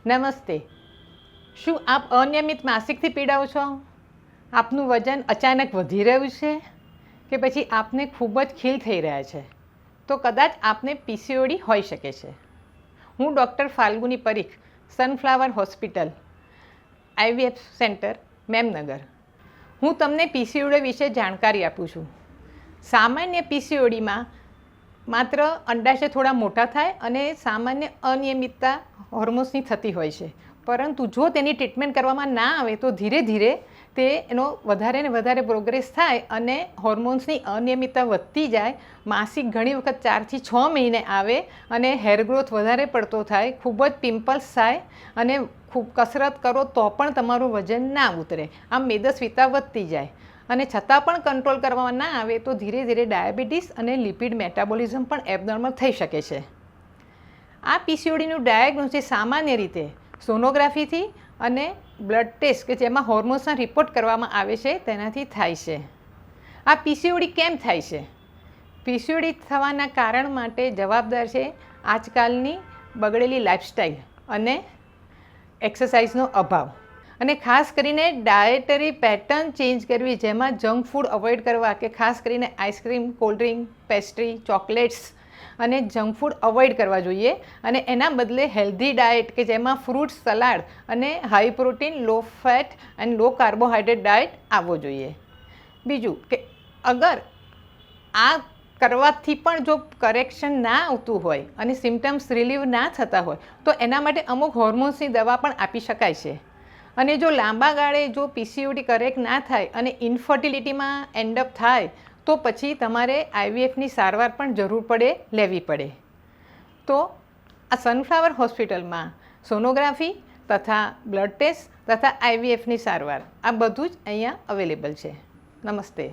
નમસ્તે. શું આપ અનિયમિત માસિકથી પીડાઓ છો? આપનું વજન અચાનક વધી રહ્યું છે કે પછી આપને ખૂબ જ ખીલ થઈ રહ્યા છે? તો કદાચ આપને પીસીઓડી હોઈ શકે છે. હું doctor Falguni Parikh, sunflower hospital, IVF centre, Memnagar. હું તમને પીસીઓડી વિશે જાણકારી આપું છું. સામાન્ય પીસીઓડીમાં માત્ર અંડાશય થોડા મોટા થાય અને સામાન્ય અનિયમિતતા હોર્મોન્સની થતી હોય છે. પરંતુ જો તેની ટ્રીટમેન્ટ કરવામાં ના આવે તો ધીરે ધીરે એનો વધારે ને વધારે પ્રોગ્રેસ થાય અને હોર્મોન્સની અનિયમિતતા વધતી જાય. માસિક ઘણી વખત 4 થી 6 મહિને આવે અને હેર ગ્રોથ વધારે પડતો થાય, ખૂબ જ પિમ્પલ્સ થાય અને ખૂબ કસરત કરો તો પણ તમારું વજન ના ઉતરે. આમ મેદસ્વીતા વધતી જાય અને છતાં પણ કંટ્રોલ કરવામાં ના આવે તો ધીરે ધીરે ડાયાબિટીસ અને લિપિડ મેટાબોલિઝમ પણ એબનોર્મલ થઈ શકે છે. આ પીસીઓડીનું ડાયગ્નોસિસ સામાન્ય રીતે સોનોગ્રાફીથી અને બ્લડ ટેસ્ટ કે જેમાં હોર્મોન્સના રિપોર્ટ કરવામાં આવે છે તેનાથી થાય છે. આ પીસીઓડી કેમ થાય છે? પીસીઓડી થવાના કારણ માટે જવાબદાર છે આજકાલની બગડેલી લાઇફસ્ટાઈલ અને એક્સરસાઇઝનો અભાવ અને ખાસ કરીને ડાયેટરી પેટર્ન ચેન્જ કરવી, જેમાં જંક ફૂડ અવોઇડ કરવા કે ખાસ કરીને આઈસ્ક્રીમ, કોલ્ડ્રિંક, પેસ્ટ્રી, ચોકલેટ્સ અને જંક ફૂડ અવોઇડ કરવા જોઈએ અને એના બદલે હેલ્ધી ડાયટ કે જેમાં ફ્રૂટ્સ, સલાડ અને high protein, low fat and low carbohydrate diet આવવો જોઈએ. બીજું કે અગર આ કરવાથી પણ જો કરેક્શન ના આવતું હોય અને સિમ્ટમ્સ રિલીવ ના થતા હોય તો એના માટે અમુક હોર્મોન્સની દવા પણ આપી શકાય છે. અને જો લાંબા ગાળે જો પીસીઓડી કરેક્ટ ના થાય અને ઇન્ફર્ટિલિટીમાં એન્ડઅપ થાય તો પછી તમારે IVFની સારવાર પણ જરૂર લેવી પડે. તો આ સનફ્લાવર હોસ્પિટલમાં સોનોગ્રાફી તથા બ્લડ ટેસ્ટ તથા IVFની સારવાર આ બધું જ અહીંયા અવેલેબલ છે. નમસ્તે.